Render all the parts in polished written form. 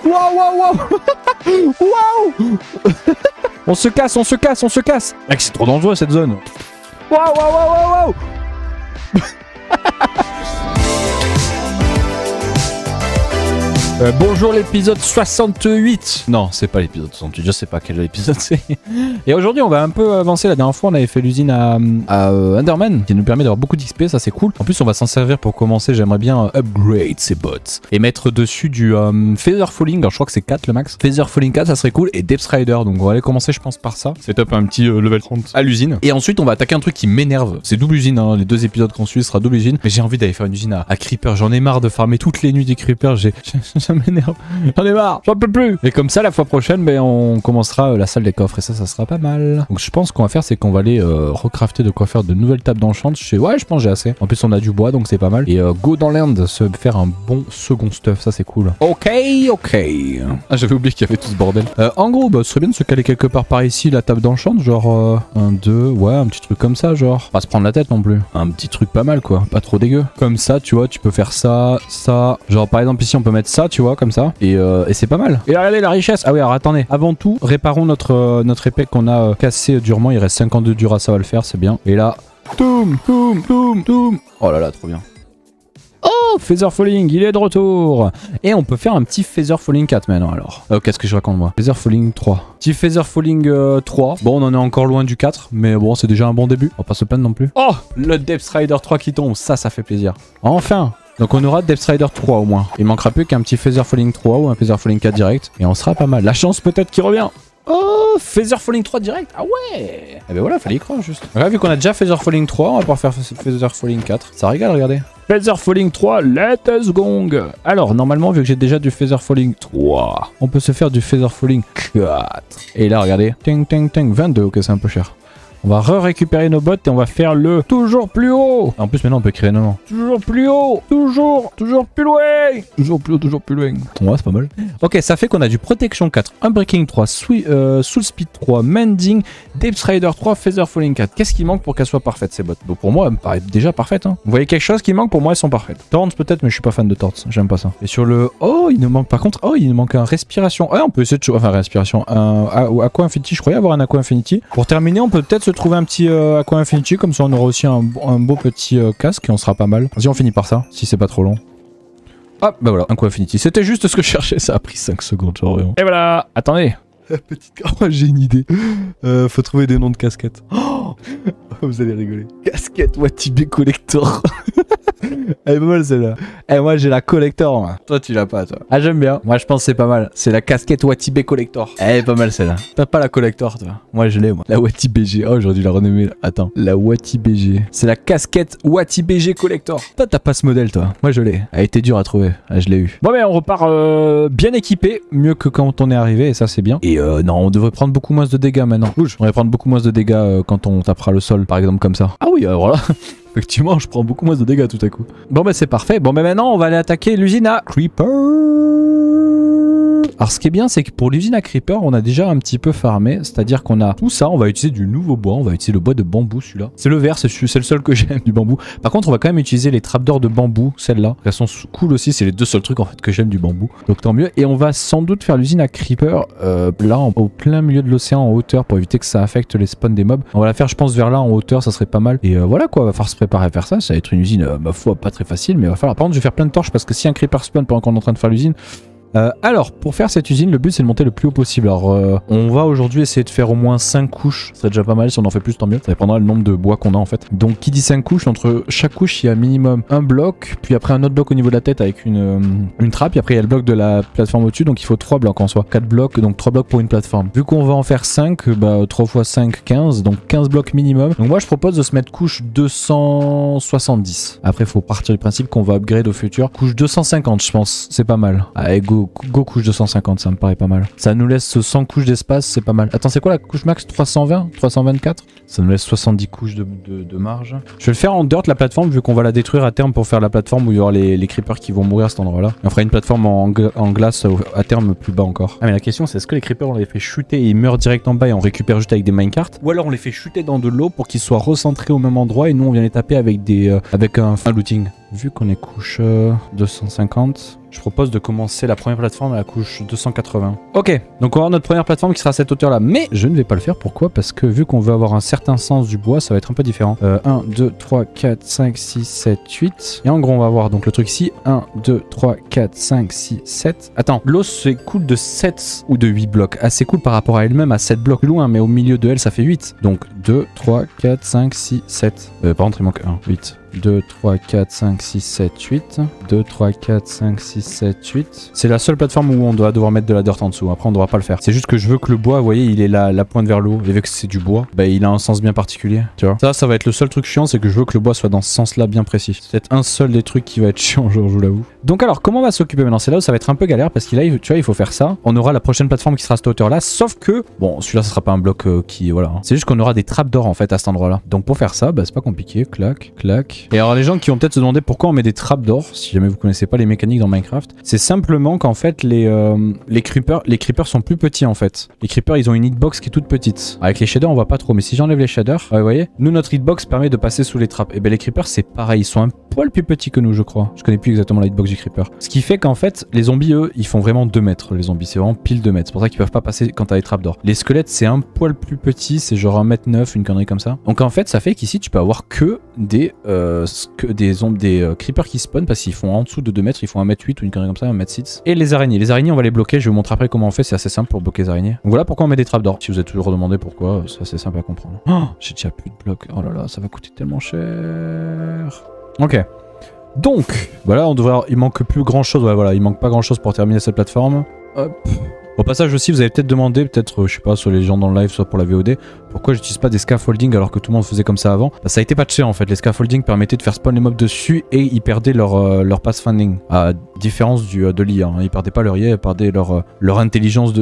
Waouh, waouh, waouh. Waouh. On se casse, on se casse, on se casse. Mec, c'est trop dangereux cette zone. Waouh, waouh, waouh, waouh, waouh. Bonjour l'épisode 68. Non, c'est pas l'épisode 68, je sais pas quel épisode c'est. Et aujourd'hui on va un peu avancer. La dernière fois on avait fait l'usine à Enderman qui nous permet d'avoir beaucoup d'XP, ça c'est cool. En plus on va s'en servir pour commencer. J'aimerais bien upgrade ces bots et mettre dessus du Feather Falling. Alors je crois que c'est 4 le max. Feather Falling 4 ça serait cool. Et Depth Rider, donc on va aller commencer je pense par ça. Setup un petit level 30 à l'usine. Et ensuite on va attaquer un truc qui m'énerve. C'est double usine, hein. Les deux épisodes qu'on suit sera double usine. Mais j'ai envie d'aller faire une usine à Creeper. J'en ai marre de farmer toutes les nuits des Creepers. Ça m'énerve. J'en ai marre. J'en peux plus. Et comme ça, la fois prochaine, ben, on commencera la salle des coffres. Et ça sera pas mal. Donc je pense qu'on va faire, c'est qu'on va aller recrafter de quoi faire de nouvelles tables d'enchant. Ouais, je pense que j'ai assez. En plus, on a du bois, donc c'est pas mal. Et go dans l'Inde, se faire un bon second stuff. Ça, c'est cool. Ok. Ah, j'avais oublié qu'il y avait tout ce bordel. En gros, bah, ce serait bien de se caler quelque part par ici, la table d'enchant. Genre 1, 2, ouais, un petit truc comme ça. Genre, pas se prendre la tête non plus. Un petit truc pas mal, quoi. Pas trop dégueu. Comme ça, tu vois, tu peux faire ça, ça. Genre, par exemple, ici, on peut mettre ça, tu vois, comme ça. Et c'est pas mal. Et regardez la richesse. Ah oui, alors attendez. Avant tout, réparons notre épée qu'on a cassé durement. Il reste 52 dura, ça va le faire, c'est bien. Et là, toum. Oh là là, trop bien. Oh, Feather Falling, il est de retour. Et on peut faire un petit Feather Falling 4 maintenant alors. Qu'est-ce que je raconte moi? Feather Falling 3. Petit Feather Falling 3. Bon, on en est encore loin du 4, mais bon, c'est déjà un bon début. On va pas se plaindre non plus. Oh, le Depth Rider 3 qui tombe, ça fait plaisir. Enfin. Donc on aura Depth Rider 3 au moins. Il manquera plus qu'un petit Feather Falling 3 ou un Feather Falling 4 direct. Et on sera pas mal. La chance peut-être qui revient. Oh, Feather Falling 3 direct. Ah ouais. Et ben voilà, fallait y croire juste. Là, vu qu'on a déjà Feather Falling 3, on va pouvoir faire Feather Falling 4. Ça régale, regardez. Feather Falling 3, let us gong. Alors, normalement, vu que j'ai déjà du Feather Falling 3, on peut se faire du Feather Falling 4. Et là, regardez. 22, ok, c'est un peu cher. On va récupérer nos bottes et on va faire le toujours plus haut. En plus maintenant on peut créer non. Toujours plus haut. Toujours plus loin. Toujours plus loin. Ouais, c'est pas mal. Ok, ça fait qu'on a du Protection 4, Unbreaking 3, Soul Speed 3, Mending, Depth Rider 3, Feather Falling 4. Qu'est-ce qui manque pour qu'elles soient parfaites ces bottes? Donc pour moi, elles me paraissent déjà parfaites. Hein. Vous voyez quelque chose qui manque? Pour moi, elles sont parfaites. Torrents peut-être, mais je suis pas fan de Torrents. J'aime pas ça. Et sur le... Oh, il nous manque par contre... Oh, il nous manque un Respiration. Ouais, on peut essayer de... Enfin, Respiration. Un Aqua Infinity. Je croyais avoir un Aqua Infinity. Pour terminer, on peut peut-être se trouver un petit Aqua Infinity, comme ça on aura aussi un beau petit casque et on sera pas mal. Vas-y, on finit par ça, si c'est pas trop long. Hop, bah voilà, Aqua Infinity. C'était juste ce que je cherchais, ça a pris 5 secondes, genre vraiment. Et voilà, attendez. Petite... Oh, j'ai une idée. Faut trouver des noms de casquettes. Oh, vous allez rigoler. Casquette Watibé Collector. Elle est pas mal celle-là. Eh, moi j'ai la collector. Moi. Toi tu l'as pas toi. Ah j'aime bien. Moi je pense que c'est pas mal. C'est la casquette Watibé Collector. Elle est pas mal celle-là. T'as pas la collector toi. Moi je l'ai moi. La Watibé. Oh j'aurais dû la renommer là. Attends. La Watibé. C'est la casquette Watibé Collector. Toi t'as pas ce modèle toi. Moi je l'ai. Elle a été dure à trouver. Ah, je l'ai eu. Bon mais on repart bien équipé. Mieux que quand on est arrivé et ça c'est bien. Et non on devrait prendre beaucoup moins de dégâts maintenant. Bouge. On devrait prendre beaucoup moins de dégâts quand on tapera le sol par exemple comme ça. Ah oui voilà. Effectivement, je prends beaucoup moins de dégâts tout à coup. Bon bah c'est parfait. Bon bah maintenant on va aller attaquer l'usine à Creeper. Alors ce qui est bien c'est que pour l'usine à Creeper on a déjà un petit peu farmé. C'est-à-dire qu'on a tout ça, on va utiliser du nouveau bois. On va utiliser le bois de bambou celui-là. C'est le vert, c'est le seul que j'aime du bambou. Par contre on va quand même utiliser les trapdoors de bambou, celles-là. Elles sont cool aussi, c'est les deux seuls trucs en fait que j'aime du bambou. Donc tant mieux. Et on va sans doute faire l'usine à Creeper là au plein milieu de l'océan en hauteur pour éviter que ça affecte les spawns des mobs. On va la faire je pense vers là en hauteur, ça serait pas mal. Et voilà quoi, on va falloir se préparer à faire ça. Ça va être une usine ma foi pas très facile mais il va falloir. Par contre je vais faire plein de torches parce que si un Creeper spawn pendant qu'on est en train de faire l'usine... alors, pour faire cette usine, le but c'est de monter le plus haut possible. Alors, on va aujourd'hui essayer de faire au moins 5 couches. Ça serait déjà pas mal, si on en fait plus, tant mieux. Ça dépendra du nombre de bois qu'on a en fait. Donc, qui dit 5 couches, entre chaque couche, il y a minimum un bloc, puis après un autre bloc au niveau de la tête avec une trappe, et après il y a le bloc de la plateforme au-dessus, donc il faut 3 blocs en soi. 4 blocs, donc 3 blocs pour une plateforme. Vu qu'on va en faire 5, bah 3 x 5, 15, donc 15 blocs minimum. Donc moi je propose de se mettre couche 270. Après, il faut partir du principe qu'on va upgrade au futur. Couche 250, je pense, c'est pas mal. Allez, go couche 250, ça me paraît pas mal. Ça nous laisse 100 couches d'espace, c'est pas mal. Attends, c'est quoi la couche max? 320? 324? Ça nous laisse 70 couches de marge. Je vais le faire en dirt la plateforme, vu qu'on va la détruire à terme pour faire la plateforme où il y aura les creepers qui vont mourir à cet endroit-là. Et on fera une plateforme en glace à terme plus bas encore. Ah mais la question c'est est-ce que les creepers on les fait shooter et ils meurent direct en bas et on récupère juste avec des minecarts? Ou alors on les fait shooter dans de l'eau pour qu'ils soient recentrés au même endroit et nous on vient les taper avec un looting. vu qu'on est couche 250, je propose de commencer la première plateforme à la couche 280. Ok, donc on va avoir notre première plateforme qui sera à cette hauteur là, mais je ne vais pas le faire. Pourquoi? Parce que vu qu'on veut avoir un certain sens du bois, ça va être un peu différent. 1, 2, 3, 4, 5, 6, 7, 8. Et en gros on va avoir donc le truc ici, 1, 2, 3, 4, 5, 6, 7. Attends, l'os c'est cool de 7 ou de 8 blocs. Assez cool par rapport à elle-même à 7 blocs plus loin, mais au milieu de elle ça fait 8. Donc 2, 3, 4, 5, 6, 7. Par contre il manque 1, 8. 2, 3, 4, 5, 6, 7, 8. 2, 3, 4, 5, 6, 7, 8. C'est la seule plateforme où on doit devoir mettre de la dirt en dessous. Après, on ne devra pas le faire. C'est juste que je veux que le bois, vous voyez, il est la pointe vers le haut. Et vu que c'est du bois, bah, il a un sens bien particulier. Tu vois, ça va être le seul truc chiant, c'est que je veux que le bois soit dans ce sens-là bien précis. C'est peut-être un seul des trucs qui va être chiant, genre, je vous l'avoue. Donc, alors, comment on va s'occuper maintenant? C'est là où ça va être un peu galère parce qu'il a, tu vois, il faut faire ça. On aura la prochaine plateforme qui sera à cette hauteur-là. Sauf que, bon, celui-là, ce sera pas un bloc qui, voilà. C'est juste qu'on aura des trappes d'or en fait à cet endroit-là. Donc, pour faire ça, bah, c'est pas compliqué. Clac, clac. Et alors, les gens qui ont peut-être se demander pourquoi on met des trappes d'or, si jamais vous connaissez pas les mécaniques dans Minecraft, c'est simplement qu'en fait les creepers sont plus petits en fait. Les creepers ils ont une hitbox qui est toute petite. Avec les shaders on voit pas trop, mais si j'enlève les shaders, vous voyez, nous notre hitbox permet de passer sous les trappes. Et ben les creepers c'est pareil, ils sont un poil plus petits que nous je crois. Je connais plus exactement la hitbox du creeper. Ce qui fait qu'en fait les zombies eux ils font vraiment 2 mètres, les zombies c'est vraiment pile 2 mètres. C'est pour ça qu'ils peuvent pas passer quand t'as les trappes d'or. Les squelettes c'est un poil plus petit, c'est genre 1m9, une connerie comme ça. Donc en fait ça fait qu'ici tu peux avoir que des creepers qui spawn parce qu'ils font en dessous de 2 mètres, ils font 1m8 ou une connerie comme ça, 1m6. Et les araignées on va les bloquer, je vais vous montrer après comment on fait, c'est assez simple pour bloquer les araignées. Donc voilà pourquoi on met des trappes d'or. Si vous êtes toujours demandé pourquoi, c'est assez simple à comprendre. Oh, j'ai déjà plus de blocs, oh là là, ça va coûter tellement cher. Ok. Donc, voilà, il manque plus grand chose, ouais voilà, il manque pas grand chose pour terminer cette plateforme. Hop. Au passage aussi, vous avez peut-être demandé, peut-être, je sais pas, soit les gens dans le live, soit pour la VOD, pourquoi j'utilise pas des scaffolding alors que tout le monde faisait comme ça avant. Bah, ça a été patché en fait, les scaffolding permettaient de faire spawn les mobs dessus et ils perdaient leur pathfinding. À différence de l'IA, hein. Ils perdaient pas leur IA, ils perdaient leur intelligence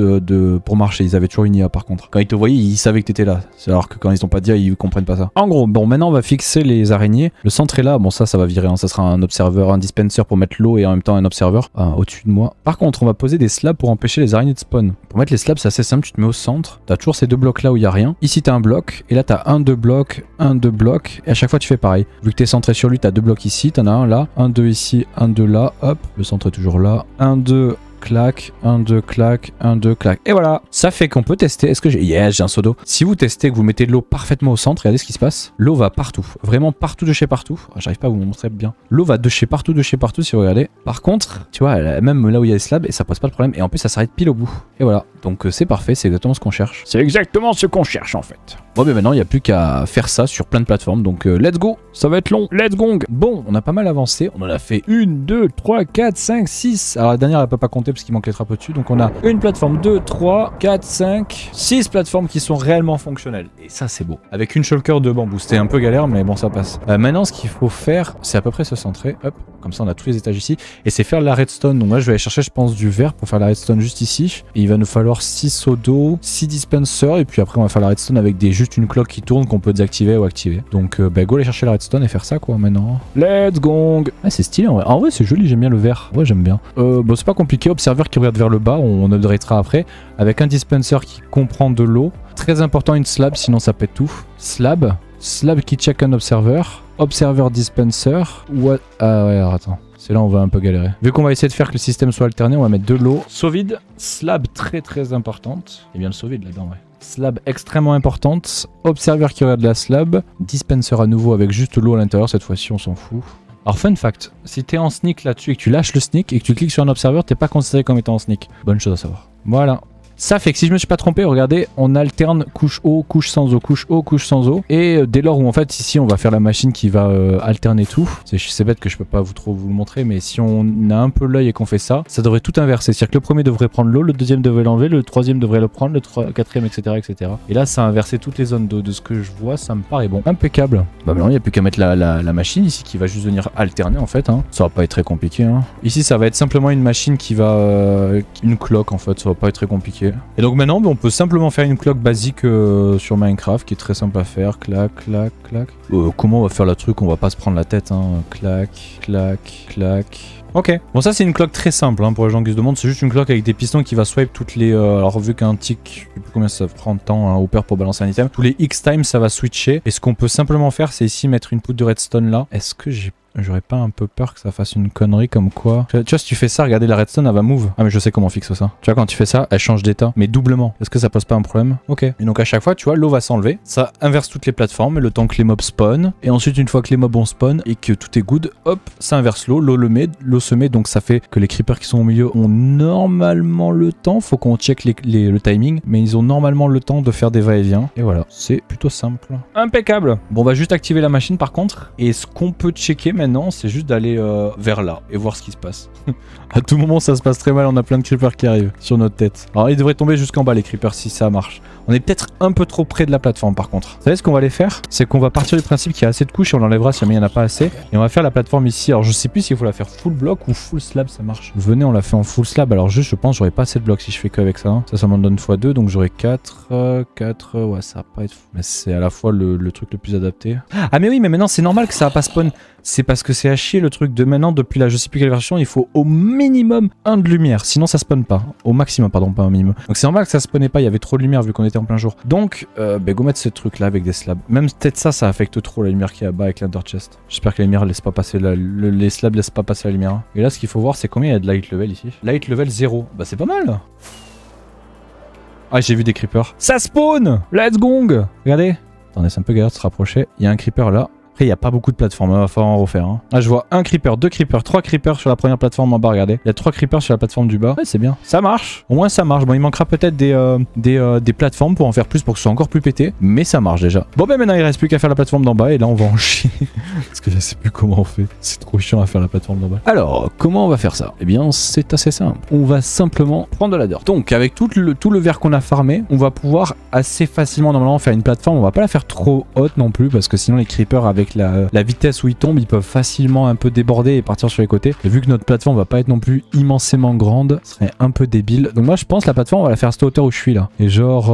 pour marcher. Ils avaient toujours une IA par contre. Quand ils te voyaient, ils savaient que t'étais là. Alors que quand ils ont pas d'IA, ils comprennent pas ça. En gros, bon, maintenant on va fixer les araignées. Le centre est là, bon ça va virer, hein. Ça sera un observeur, un dispenser pour mettre l'eau et en même temps un observeur au-dessus de moi. Par contre, on va poser des slabs pour empêcher les araignées de spawn. Pour mettre les slabs, c'est assez simple, tu te mets au centre, t'as toujours ces 2 blocs là où il y a rien. Ici t'as un bloc, et là t'as 1, 2 blocs, 1, 2 blocs, et à chaque fois tu fais pareil. Vu que t'es centré sur lui, t'as 2 blocs ici, t'en as un là, 1, 2 ici, 1, 2 là, hop, le centre est toujours là, 1, 2, clac, 1, 2, clac, 1, 2, clac. Et voilà, ça fait qu'on peut tester. Est-ce que j'ai... Yes, j'ai un seau d'eau. Si vous testez, que vous mettez de l'eau parfaitement au centre, regardez ce qui se passe. L'eau va partout, vraiment partout de chez partout. J'arrive pas à vous montrer bien. L'eau va de chez partout si vous regardez. Par contre, tu vois, même là où il y a les slabs, et ça pose pas de problème. Et en plus, ça s'arrête pile au bout. Et voilà, donc c'est parfait, c'est exactement ce qu'on cherche. C'est exactement ce qu'on cherche en fait. Bon, mais maintenant, il n'y a plus qu'à faire ça sur plein de plateformes. Donc, let's go. Ça va être long. Let's go. Bon, on a pas mal avancé. On en a fait 1, 2, 3, 4, 5, 6. Alors, la dernière, elle peut pas compter parce qu'il manque les trappes au-dessus. Donc, on a une plateforme, 2, 3, 4, 5, 6 plateformes qui sont réellement fonctionnelles. Et ça, c'est beau. Avec une shulker de bambou. C'était un peu galère, mais bon, ça passe. Maintenant, ce qu'il faut faire, c'est à peu près se centrer. Hop. Comme ça, on a tous les étages ici. Et c'est faire la redstone. Donc, là, je vais aller chercher, je pense, du verre pour faire la redstone juste ici. Et il va nous falloir 6 seaux d'eau, 6 dispensers. Et puis après, on va faire la redstone avec juste une cloque qui tourne qu'on peut désactiver ou activer. Donc, bah, go aller chercher la redstone et faire ça, quoi, maintenant. Let's go. Ah, c'est stylé, en vrai. En vrai, c'est joli, j'aime bien le verre. Ouais, j'aime bien. Bon, c'est pas compliqué. Observeur qui regarde vers le bas, on upgradera après. Avec un dispenser qui comprend de l'eau. Très important, une slab, sinon ça pète tout. Slab qui check un observeur. Observeur dispenser. What? Ah ouais, alors attends. C'est là où on va un peu galérer. Vu qu'on va essayer de faire que le système soit alterné, on va mettre de l'eau. Seau vide, slab très importante. Il y a bien le seau vide là-dedans, ouais. Slab extrêmement importante. Observeur qui regarde la slab. Dispenser à nouveau avec juste l'eau à l'intérieur. Cette fois-ci, on s'en fout. Alors, fun fact, si t'es en sneak là-dessus et que tu lâches le sneak et que tu cliques sur un observeur, t'es pas considéré comme étant en sneak. Bonne chose à savoir. Voilà. Ça fait que si je me suis pas trompé, regardez, on alterne couche haut, couche sans eau, couche haut, couche sans eau. Et dès lors où en fait ici on va faire la machine qui va alterner tout. C'est bête que je peux pas vous le montrer, mais si on a un peu l'œil et qu'on fait ça, ça devrait tout inverser. C'est-à-dire que le premier devrait prendre l'eau, le deuxième devrait l'enlever, le troisième devrait le prendre, le quatrième, etc. Et là ça a inversé toutes les zones d'eau. De ce que je vois, ça me paraît bon. Impeccable. Bah maintenant il n'y a plus qu'à mettre la machine ici qui va juste venir alterner en fait. Hein. Ça va pas être très compliqué. Hein. Ici ça va être simplement une machine qui va... une cloque en fait, ça va pas être très compliqué. Et donc maintenant, on peut simplement faire une cloque basique sur Minecraft qui est très simple à faire. Clac, clac, clac. Comment on va faire le truc? On va pas se prendre la tête. Hein. Clac, clac, clac. Ok, bon ça c'est une cloque très simple hein, pour les gens qui se demandent, c'est juste une cloque avec des pistons qui va swipe toutes les... alors vu qu'un tick, je sais plus combien ça prend de temps, un hopper pour balancer un item, tous les X time ça va switcher. Et ce qu'on peut simplement faire c'est ici mettre une poudre de redstone là. Est-ce que j'ai J'aurais pas un peu peur que ça fasse une connerie comme quoi. Tu vois, si tu fais ça, regardez la redstone, elle va move. Ah, mais je sais comment on fixe ça. Tu vois, quand tu fais ça, elle change d'état, mais doublement. Est-ce que ça pose pas un problème? Ok. Et donc à chaque fois, tu vois, l'eau va s'enlever. Ça inverse toutes les plateformes, le temps que les mobs spawn. Et ensuite, une fois que les mobs ont spawn et que tout est good, hop, ça inverse l'eau. L'eau se met, donc ça fait que les creepers qui sont au milieu ont normalement le temps. Faut qu'on check le timing, mais ils ont normalement le temps de faire des va-et-vient. Et voilà, c'est plutôt simple. Impeccable. Bon, on va juste activer la machine par contre. Et ce qu'on peut checker maintenant, c'est juste d'aller vers là et voir ce qui se passe. À tout moment, ça se passe très mal. On a plein de creepers qui arrivent sur notre tête. Alors, ils devraient tomber jusqu'en bas, les creepers, si ça marche. On est peut-être un peu trop près de la plateforme par contre. Vous savez ce qu'on va aller faire? C'est qu'on va partir du principe qu'il y a assez de couches et on l'enlèvera si jamais il n'y en a pas assez. Et on va faire la plateforme ici. Alors je sais plus s'il faut la faire full block ou full slab, ça marche. Venez, on l'a fait en full slab. Alors juste, je pense j'aurais pas assez de blocs si je fais que avec ça. Hein. Ça m'en donne x2, donc j'aurai 4. Ouais, ça va pas être fou. Mais c'est à la fois le truc le plus adapté. Ah mais oui, mais maintenant c'est normal que ça va pas spawn. C'est parce que c'est à chier le truc de maintenant, depuis la je sais plus quelle version, il faut au minimum 1 de lumière, sinon ça spawn pas. Au maximum, pardon, pas un minimum. Donc c'est normal que ça spawnait pas, il y avait trop de lumière vu qu'on était en plein jour. Donc, go mettre ce truc là avec des slabs. Même peut-être ça affecte trop la lumière qui est là-bas avec l'Under Chest. J'espère que la lumière laisse pas passer, les slabs laissent pas passer la lumière. Et là, ce qu'il faut voir, c'est combien il y a de light level ici. Light level 0. Bah c'est pas mal. Ah, j'ai vu des creepers. Ça spawn! Let's go! Regardez. Attendez, c'est un peu galère de se rapprocher. Il y a un creeper là. Après, il n'y a pas beaucoup de plateformes, il va falloir en refaire. Hein. Là, je vois 1 creeper, 2 creepers, 3 creepers sur la première plateforme en bas, regardez. Il y a 3 creepers sur la plateforme du bas. Ouais, c'est bien. Ça marche. Au moins, ça marche. Bon, il manquera peut-être des plateformes pour en faire plus, pour que ce soit encore plus pété. Mais ça marche déjà. Bon, ben maintenant, il reste plus qu'à faire la plateforme d'en bas. Et là, on va en chier. Parce que je sais plus comment on fait. C'est trop chiant à faire la plateforme d'en bas. Alors, comment on va faire ça? Eh bien, c'est assez simple. On va simplement prendre de la dirt. Donc, avec tout le verre qu'on a farmé, on va pouvoir assez facilement, normalement, faire une plateforme. On va pas la faire trop haute non plus, parce que sinon, les creepers, avec la vitesse où ils tombent, ils peuvent facilement un peu déborder et partir sur les côtés. Et vu que notre plateforme va pas être non plus immensément grande, ce serait un peu débile. Donc moi je pense la plateforme on va la faire à cette hauteur où je suis là. Et genre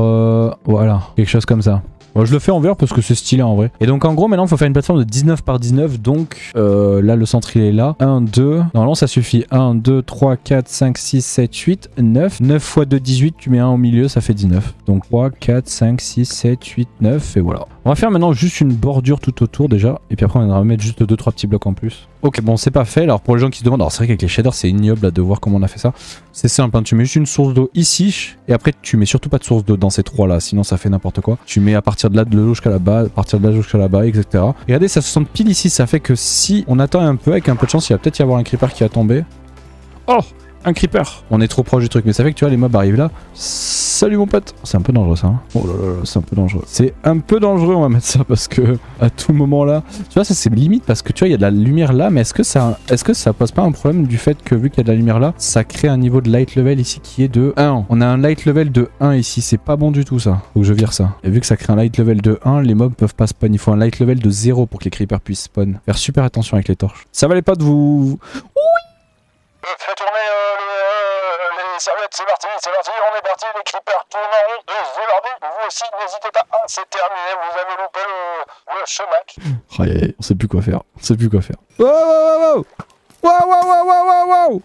voilà, quelque chose comme ça. Bon, je le fais en vert parce que c'est stylé en vrai. Et donc en gros maintenant il faut faire une plateforme de 19 par 19. Donc là le centre il est là. 1, 2. Normalement ça suffit. 1, 2, 3, 4, 5, 6, 7, 8, 9. 9 x 2, 18. Tu mets 1 au milieu, ça fait 19. Donc 3, 4, 5, 6, 7, 8, 9. Et voilà. On va faire maintenant juste une bordure tout autour déjà. Et puis après on va mettre juste 2-3 petits blocs en plus. Ok, bon c'est pas fait. Alors pour les gens qui se demandent, alors c'est vrai qu'avec les shaders c'est ignoble là, de voir comment on a fait ça. C'est simple, hein. Tu mets juste une source d'eau ici. Et après tu mets surtout pas de source d'eau dans ces trois là. Sinon ça fait n'importe quoi. Tu mets à partir de là de l'eau jusqu'à là-bas, à partir de là jusqu'à là-bas, etc. Et regardez, ça se sent pile ici. Ça fait que si on attend un peu, avec un peu de chance, il va peut-être y avoir un creeper qui va tomber. Oh, un creeper. On est trop proche du truc, mais ça fait que tu vois, les mobs arrivent là. Salut mon pote. C'est un peu dangereux ça. Hein. Oh là là, c'est un peu dangereux. C'est un peu dangereux, on va mettre ça parce que à tout moment là, tu vois, ça c'est limite parce que tu vois, il y a de la lumière là, mais est-ce que ça pose pas un problème du fait que vu qu'il y a de la lumière là, ça crée un niveau de light level ici qui est de 1. On a un light level de 1 ici, c'est pas bon du tout ça. Faut que je vire ça. Et vu que ça crée un light level de 1, les mobs peuvent pas spawn. Il faut un light level de 0 pour que les creepers puissent spawn. Faire super attention avec les torches. Ça valait pas de vous... Fais tourner les serviettes, c'est parti, on est parti, les creepers tournent en rond, je leur dis, vous aussi, n'hésitez pas, c'est terminé, vous avez loupé le chemac. On sait plus quoi faire, on sait plus quoi faire. Wow,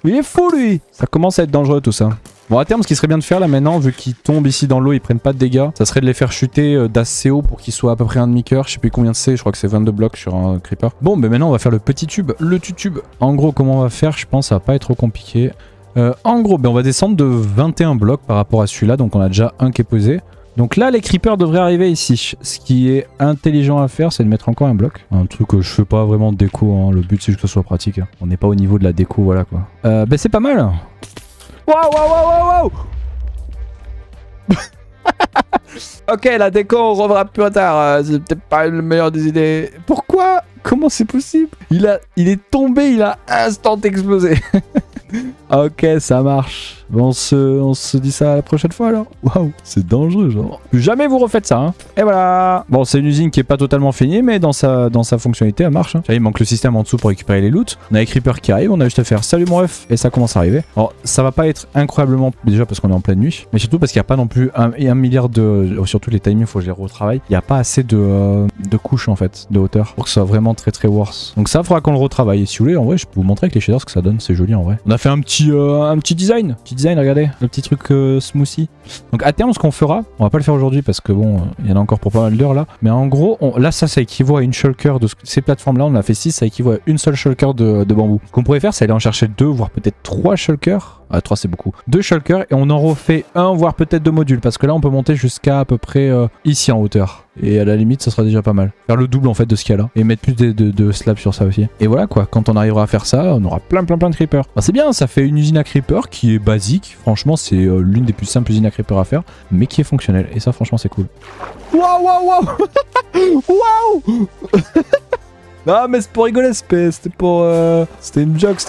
il est fou lui. Ça commence à être dangereux tout ça. Bon à terme ce qui serait bien de faire là maintenant vu qu'ils tombent ici dans l'eau ils prennent pas de dégâts, ça serait de les faire chuter d'assez haut pour qu'ils soient à peu près un demi-cœur. Je sais plus combien c'est, je crois que c'est 22 blocs sur un creeper. Bon mais maintenant on va faire le petit tube, le tutube. En gros comment on va faire, je pense ça va pas être trop compliqué. En gros on va descendre de 21 blocs par rapport à celui-là, donc on a déjà un qui est posé. Donc là les creepers devraient arriver ici. Ce qui est intelligent à faire c'est de mettre encore un bloc. Un truc que je fais pas vraiment de déco, hein. Le but c'est juste que ce soit pratique. Hein. On n'est pas au niveau de la déco, voilà quoi. Ben c'est pas mal. Waouh. Ok, la déco on reverra plus tard. C'est peut-être pas le meilleur des idées. Pourquoi? Comment c'est possible? Il est tombé, il a instant explosé. Ok, ça marche. Bon, on se dit ça la prochaine fois alors. Waouh, c'est dangereux genre. Plus jamais vous refaites ça, hein. Et voilà. Bon, c'est une usine qui est pas totalement finie, mais dans sa fonctionnalité, elle marche. Hein. Il manque le système en dessous pour récupérer les loots. On a les creepers qui arrivent, on a juste à faire salut mon ref et ça commence à arriver. Alors, ça va pas être incroyablement déjà parce qu'on est en pleine nuit, mais surtout parce qu'il n'y a pas non plus un milliard de... Surtout les timings, il faut que je les retravaille. Il n'y a pas assez de couches en fait, de hauteur, pour que ce soit vraiment très worse. Donc ça, il faudra qu'on le retravaille. Et si vous voulez, en vrai, je peux vous montrer avec les shaders ce que ça donne. C'est joli en vrai. On a fait un petit petit design. Petit design, regardez, le petit truc smoothie. Donc à terme, ce qu'on fera, on va pas le faire aujourd'hui parce que bon, il y en a encore pour pas mal d'heures là. Mais en gros, là ça équivaut à une shulker de ces plateformes là. On en a fait 6, ça équivaut à une seule shulker de bambou. Ce qu'on pourrait faire, c'est aller en chercher 2, voire peut-être 3 shulkers. Ah, 3 c'est beaucoup. 2 shulkers et on en refait un, voire peut-être 2 modules. Parce que là, on peut monter jusqu'à à peu près ici en hauteur. Et à la limite, ça sera déjà pas mal. Faire le double en fait de ce qu'il y a là. Et mettre plus de slabs sur ça aussi. Et voilà quoi, quand on arrivera à faire ça, on aura plein de creepers. Bah, c'est bien, ça fait une usine à creepers qui est basique. Franchement, c'est l'une des plus simples usines à creepers à faire. Mais qui est fonctionnelle. Et ça, franchement, c'est cool. Waouh, waouh, waouh. Waouh. Non, mais c'est pour rigoler, c'était pour... C'était une joke.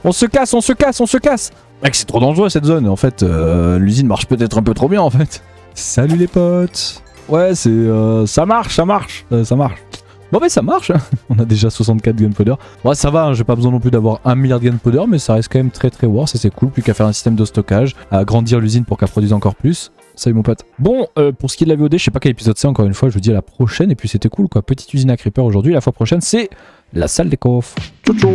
On se casse. Mec, c'est trop dangereux cette zone. En fait, l'usine marche peut-être un peu trop bien en fait. Salut les potes. Ouais, ça marche. Bon, mais ça marche. On a déjà 64 gunpowder. Ouais, ça va, hein, j'ai pas besoin non plus d'avoir 1 milliard de gunpowder, mais ça reste quand même très worth et c'est cool. Plus qu'à faire un système de stockage, à agrandir l'usine pour qu'elle produise encore plus. Salut mon pote. Bon, pour ce qui est de la VOD, je sais pas quel épisode c'est encore une fois, je vous dis à la prochaine. Et puis c'était cool quoi, petite usine à creeper aujourd'hui. La fois prochaine, c'est la salle des coffres. Ciao ciao.